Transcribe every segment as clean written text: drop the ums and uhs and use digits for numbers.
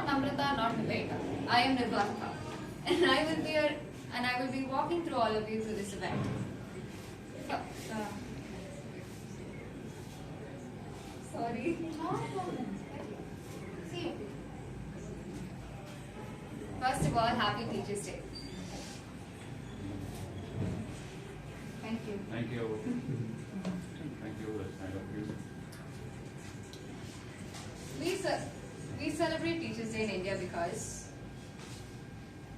not Namrata, not Niveka. I am Nirvana, and I will be walking through all of you through this event. So, sorry. See. First of all, Happy Teachers' Day. Thank you. Thank you. Thank you. That's kind of you. We celebrate Teachers' Day in India because.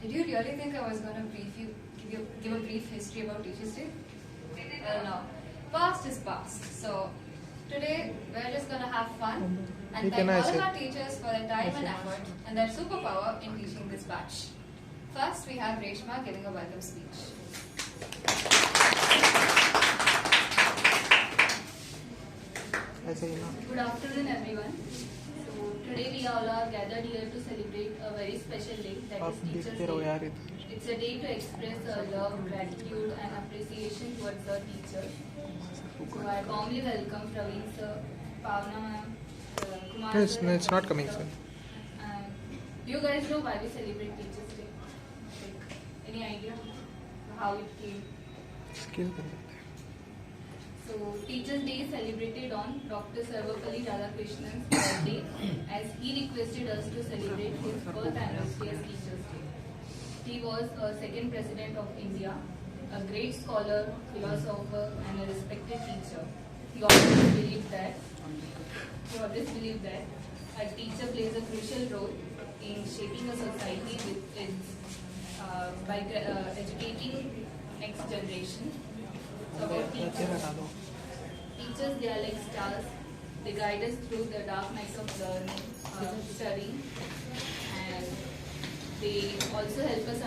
Did you really think I was going to give a brief history about Teachers' Day? Well, no. Past is past. So today we're just going to have fun and thank all of our teachers for their time and effort and their superpower in teaching this batch. First, we have Reshma giving a welcome speech. Good afternoon, everyone. So today we all are gathered here to celebrate a very special day, that is Teachers' Day. It's a day to express love, gratitude and appreciation towards our teachers. So I warmly welcome Praveen sir, Pavna ma'am, Kumar sir. No, it's not coming, sir. Do you guys know why we celebrate Teachers' Day? Like, any idea how it came? So, Teachers' Day is celebrated on Dr. Sarvapalli Radhakrishnan's birthday, as he requested us to celebrate his birth anniversary as Teachers' Day. He was a second president of India, a great scholar, philosopher, and a respected teacher. He always believed that a teacher plays a crucial role in shaping a society with by educating next generation. So about teachers, they are like stars. They guide us through the dark nights of learning, studying, and they also help us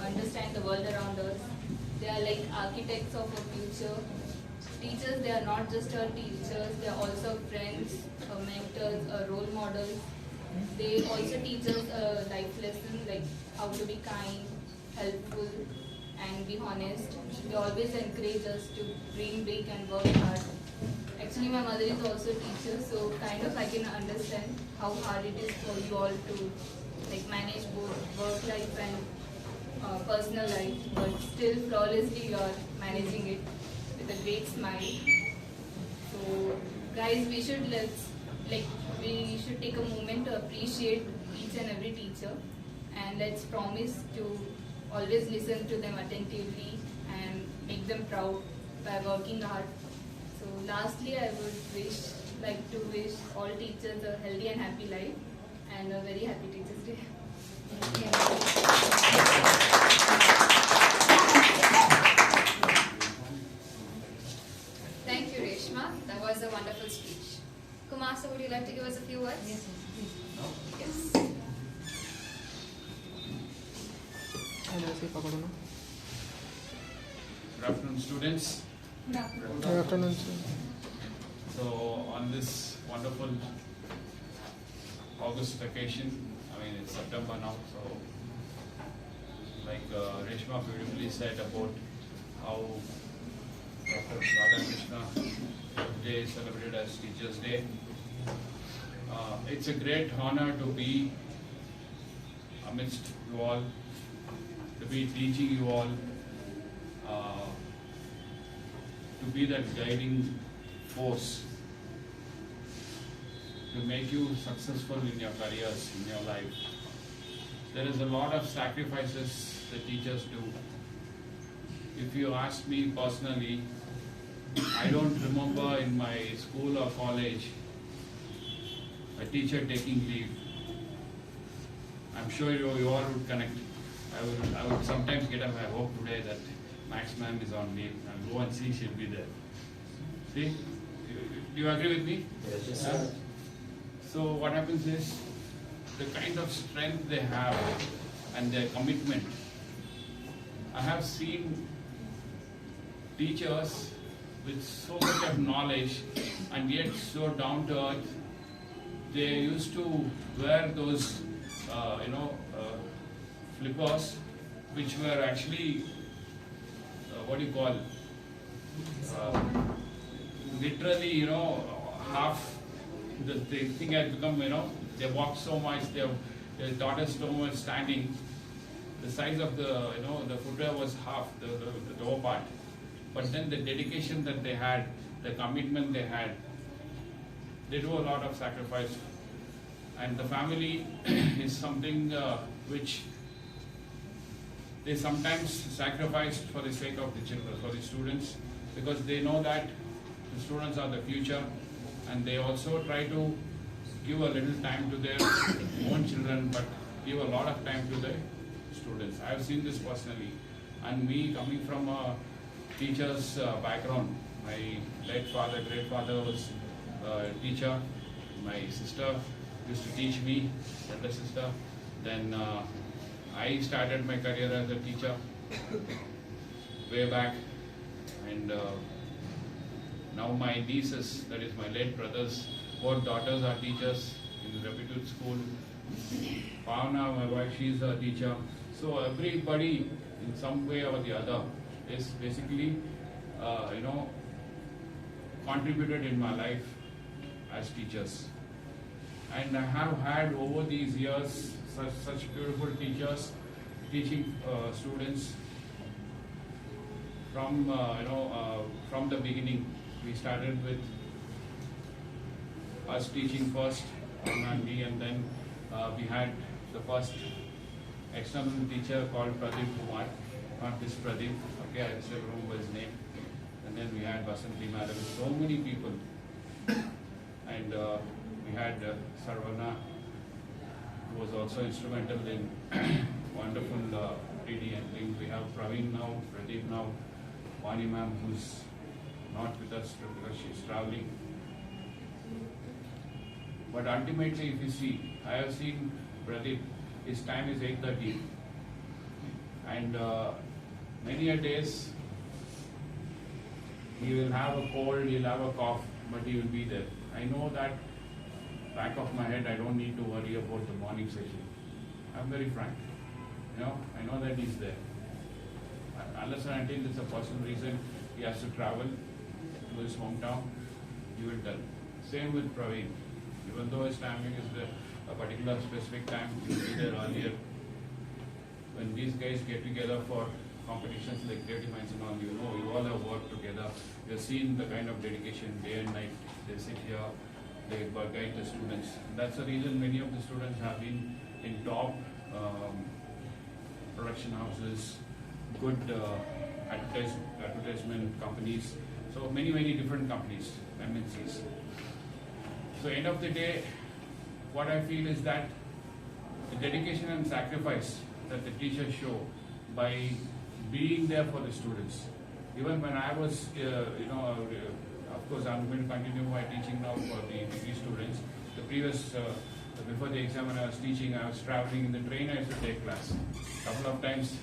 understand the world around us. They are like architects of our future. Teachers, they are not just our teachers, they are also friends, mentors, role models. They also teach us a life lesson like how to be kind, helpful, and be honest. They always encourage us to dream big and work hard. Actually, my mother is also a teacher, so kind of I can understand how hard it is for you all to manage both work life and personal life, but still flawlessly you are managing it with a great smile. So, guys, we should take a moment to appreciate each and every teacher, and let's promise to always listen to them attentively and make them proud by working hard. So lastly, I would like to wish all teachers a healthy and happy life and a very happy Teachers' Day. Thank you, Reshma. That was a wonderful speech. Kumar sir, would you like to give us a few words? Yes. Yes. Good afternoon, students. Good afternoon, sir. So, on this wonderful August vacation, I mean it's September now, so like Reshma beautifully said about how Dr. Radhakrishna Day is celebrated as Teachers' Day. It's a great honor to be amidst you all, to be teaching you all, to be that guiding force to make you successful in your careers, in your life. There is a lot of sacrifices the teachers do. If you ask me personally, I don't remember in my school or college a teacher taking leave. I'm sure you all would connect. I would sometimes get up, I hope today that Max ma'am is on leave. I'll go and see she'll be there. See? Do you agree with me? Yes, sir. So what happens is, the kind of strength they have and their commitment. I have seen teachers with so much of knowledge and yet so down to earth. They used to wear those, flippers, which were actually, literally, half the thing has become, they walk so much, The daughter's toe was standing. The size of the, the footwear was half, the toe part. But then the dedication that they had, the commitment they had, they do a lot of sacrifice. And the family is something which they sometimes sacrifice for the sake of the children, for the students, because they know that the students are the future, and they also try to give a little time to their own children, but give a lot of time to the students. I have seen this personally, and me coming from a teacher's background, my late father, great father was a teacher, my sister used to teach me, elder sister, then I started my career as a teacher way back, and now my nieces, that is my late brothers, both daughters are teachers in the reputed school. Pavana, my wife, she is a teacher. So everybody in some way or the other is basically, contributed in my life as teachers. And I have had over these years such beautiful teachers teaching students from from the beginning. We started with us teaching first, and then we had the first external teacher called Pradeep Kumar, not this Pradeep, okay, I still remember his name. And then we had Vasanti Madam, so many people. And we had Sarvana, who was also instrumental in wonderful reading and things. We have Praveen now, Pradeep now, Vani ma'am, who's not with us because she's traveling. But ultimately, if you see, I have seen Pradeep, his time is 8:30, and many a days he will have a cold, he'll have a cough, but he will be there. I know that back of my head, I don't need to worry about the morning session. I'm very frank. I know that he's there. Unless and until it's a personal reason, he has to travel to his hometown, he will tell. Same with Praveen. Even though his timing is a particular specific time, he will be there earlier. When these guys get together for competitions like Creative Minds and all, you all have worked together. You've seen the kind of dedication day and night. They sit here, they guide the students. That's the reason many of the students have been in top production houses, good advertisement companies. So many different companies, MNCs. So end of the day, what I feel is that the dedication and sacrifice that the teachers show by being there for the students. Even when I was, of course I'm going to continue my teaching now for the degree students. The previous, before the exam when I was teaching, I was traveling in the train, I used to take class. A couple of times,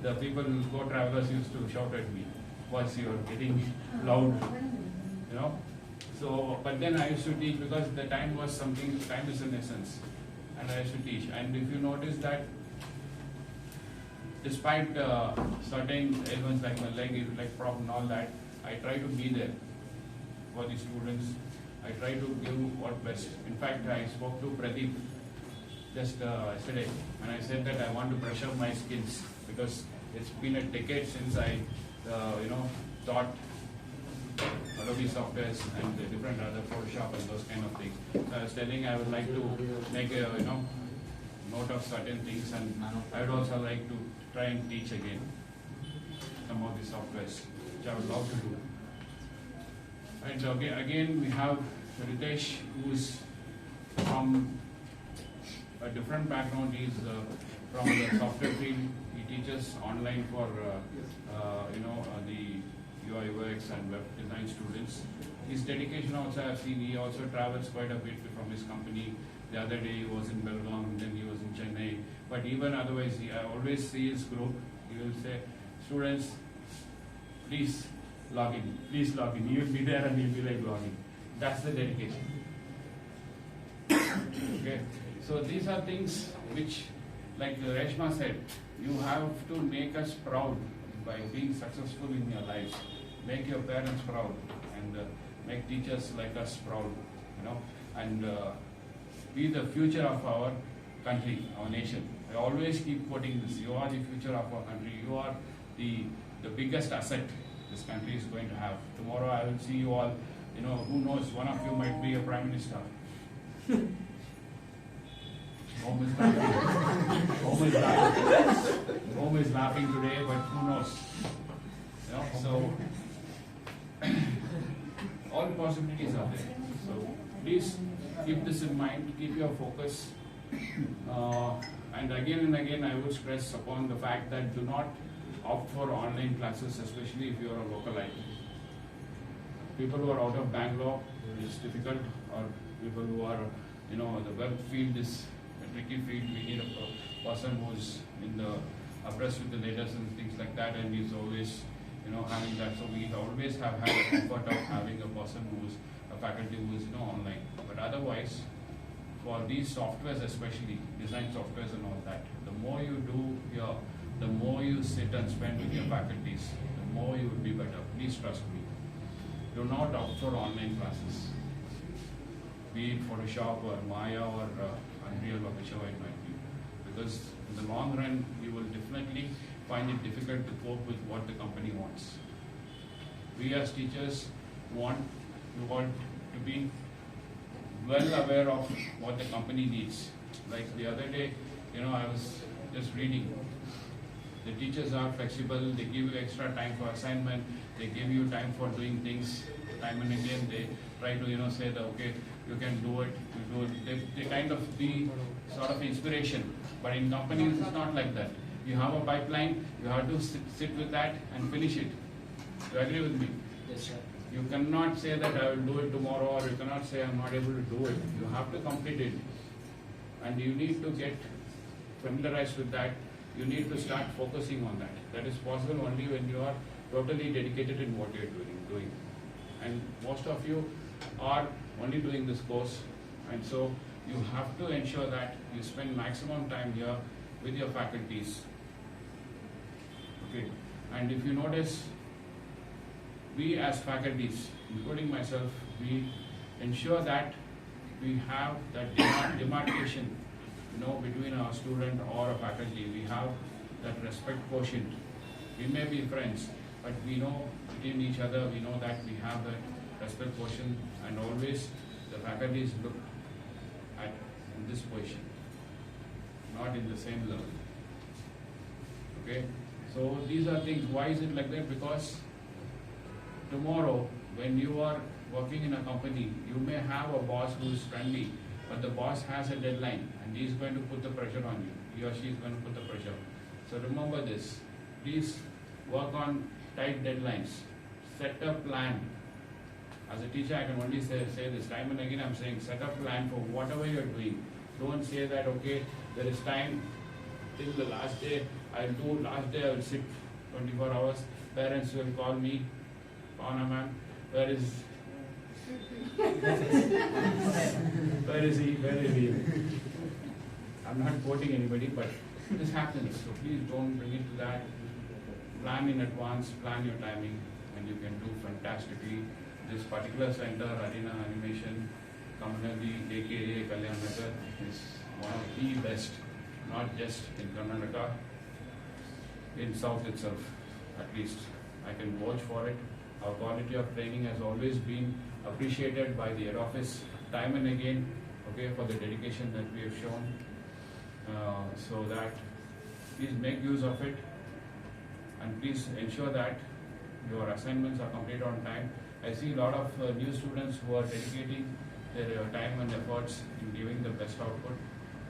the people, co-travelers used to shout at me, "What's you're getting loud," So, but then I used to teach because the time was something, time is an essence. And I used to teach. And if you notice that, despite certain ailments like my leg problem and all that, I try to be there for the students. I try to give what best. In fact, I spoke to Pradeep just yesterday, and I said that I want to pressure my skills because it's been a decade since I, taught Adobe softwares and the different other Photoshop and those kind of things. So I was telling I would like to make a note of certain things, and I would also like to try and teach again some of the softwares, which I would love to do. And again we have Ritesh, who is from a different background. He is from the software field. He teaches online for the UI UX and web design students. His dedication also I've seen. He also travels quite a bit from his company. The other day he was in Belgaum, then he was in Chennai. But even otherwise, I always see his group. He will say, "Students, please log in. Please log in." He will be there and he'll be like logging. That's the dedication. Okay. So these are things which, like Reshma said, you have to make us proud by being successful in your lives. Make your parents proud and make teachers like us proud, and be the future of our country, our nation. I always keep quoting this. You are the future of our country. You are the biggest asset this country is going to have. Tomorrow I will see you all, who knows, one of you might be a prime minister. Home is laughing. Home is laughing today, but who knows? So all possibilities are there. So please keep this in mind, keep your focus. And again I would stress upon the fact that do not opt for online classes, especially if you are a localite. People who are out of Bangalore, it's difficult, or people who are, the web field is a tricky field. We need a person who's abreast with the latest and things like that, and he's always, having that. So we always have had the comfort of having a person who's a faculty who is, online. But otherwise, for these softwares, especially design softwares and all that, the more you do here, the more you sit and spend with your faculties, the more you will be better. Please trust me. Do not opt for online classes, be it Photoshop or Maya or Unreal or whichever it might be, because in the long run you will definitely find it difficult to cope with what the company wants. We as teachers want to be well aware of what the company needs. Like the other day, I was just reading. The teachers are flexible, they give you extra time for assignment, they give you time for doing things time and again. They try to, say that, okay, you can do it, you do it. They kind of be sort of inspiration. But in companies, it's not like that. You have a pipeline, you have to sit with that and finish it. You agree with me? Yes, sir. You cannot say that I will do it tomorrow, or you cannot say I'm not able to do it. You have to complete it. And you need to get familiarized with that. You need to start focusing on that. That is possible only when you are totally dedicated in what you are doing. And most of you are only doing this course, and so you have to ensure that you spend maximum time here with your faculties. Okay. And if you notice, we as faculties, including myself, we ensure that we have that demarcation, between a student or a faculty. We have that respect quotient. We may be friends, but we know between each other, we know that we have that respect quotient, and always the faculties look at in this position, not in the same level. Okay? So these are things. Why is it like that? Because tomorrow, when you are working in a company, you may have a boss who is friendly, but the boss has a deadline and he is going to put the pressure on you. He or she is going to put the pressure. So remember this. Please work on tight deadlines. Set a plan. As a teacher, I can only say this time and again. I'm saying set a plan for whatever you're doing. Don't say that, okay, there is time till the last day. I will sit 24 hours. Parents will call me, Pavana ma'am, where is he? I'm not quoting anybody, but this happens. So please don't bring it to that. Plan in advance, plan your timing, and you can do fantastically. This particular center, Arena Animation, commonly AKA Kalyan Nagar, is one of the best, not just in Karnataka, in South itself, at least. I can vouch for it. Our quality of training has always been appreciated by the head office time and again, okay, for the dedication that we have shown. So that please make use of it, and please ensure that your assignments are completed on time. I see a lot of new students who are dedicating their time and efforts in giving the best output.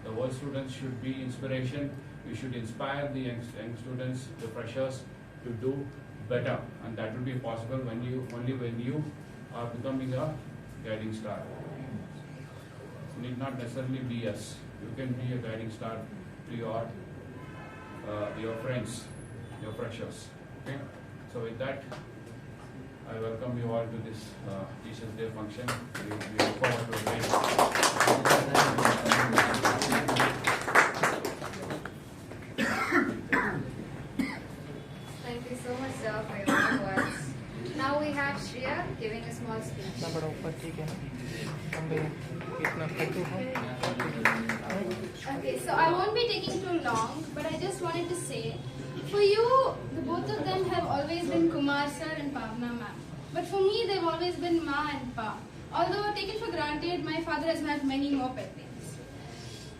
The old students should be inspiration. We should inspire the young students, the freshers, to do better, and that will be possible only when you are becoming a guiding star. It need not necessarily be us. You can be a guiding star to your friends, your freshers. Okay. So with that, I welcome you all to this Teachers' Day function. We look forward to a great. Thank you so much, sir, for your kind words. Now we have Shreya giving a small speech. इतना बड़ा ऊपर ठीक है ना हम भी इतना कद्दू है Okay, so too long, but I just wanted to say, for you, the both of them have always been Kumar sir and Pavna ma'am. But for me, they've always been Ma and Pa. Although taken for granted, my father has had many more pet names.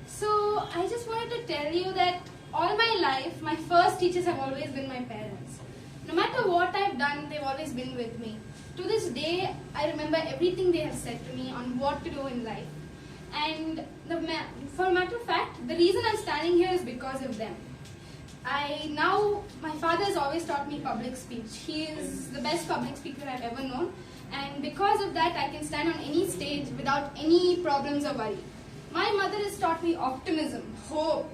So I just wanted to tell you that all my life, my first teachers have always been my parents. No matter what I've done, they've always been with me. To this day, I remember everything they have said to me on what to do in life. And for a matter of fact, the reason I'm standing here is because of them. My father has always taught me public speech. He is the best public speaker I've ever known. And because of that, I can stand on any stage without any problems or worry. My mother has taught me optimism, hope,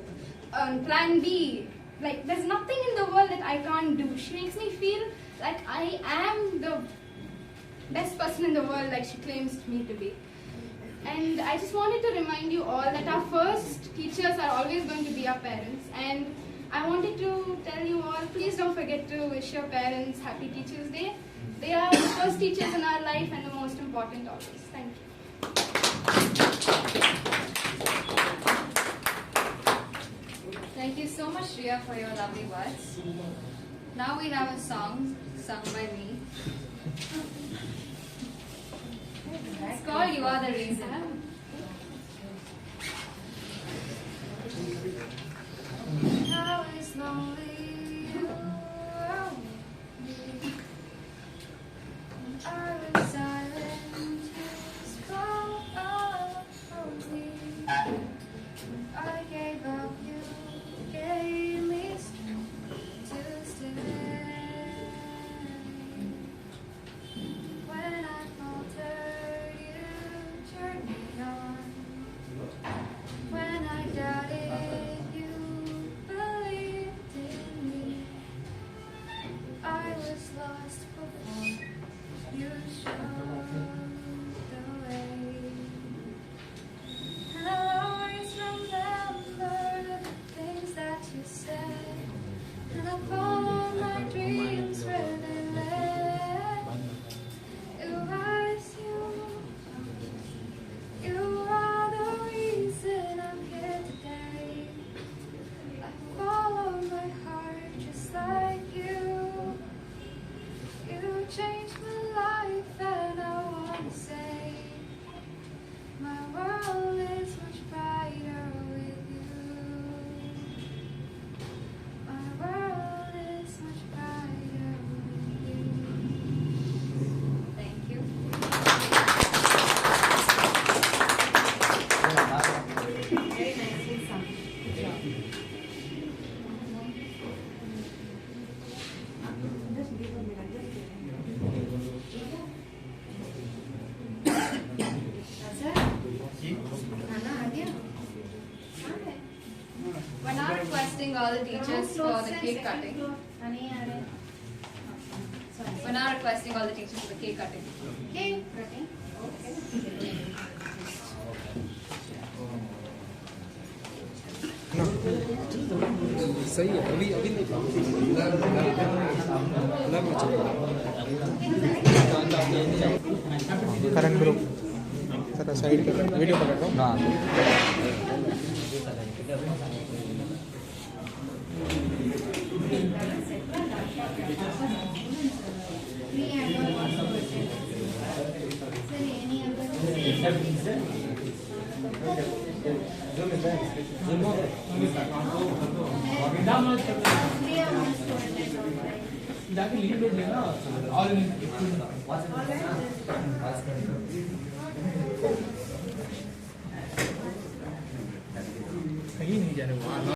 plan B. Like, there's nothing in the world that I can't do. She makes me feel like I am the best person in the world, like she claims me to be. And I just wanted to remind you all that our first teachers are always going to be our parents. And I wanted to tell you all, please don't forget to wish your parents Happy Teachers' Day. They are the first teachers in our life and the most important always. Thank you. Thank you so much, Riya, for your lovely words. Now we have a song sung by me. It's called You Are the Reason. I was lonely, around me. I was silent, you spoke of me. I gave up, you gave me strength to stay. When I faltered, you turned me on. When I doubted, you believed in me. I was lost before you showed the way. And I'll always remember the things that you said. And I'll follow my dreams where they led. It was you. You are the reason I'm here today. I follow my heart just like you. You changed my life and I want to say my world is much brighter with you. My world is much brighter with you. Thank you. Very nicely sung. Good job. We're now requesting all the teachers for the cake cutting. We're now requesting all the teachers for the cake cutting. Cake cutting. सही है अभी अभी नहीं करण group थोड़ा side कर video पकड़ लो ना कहीं नहीं जा रहे वहाँ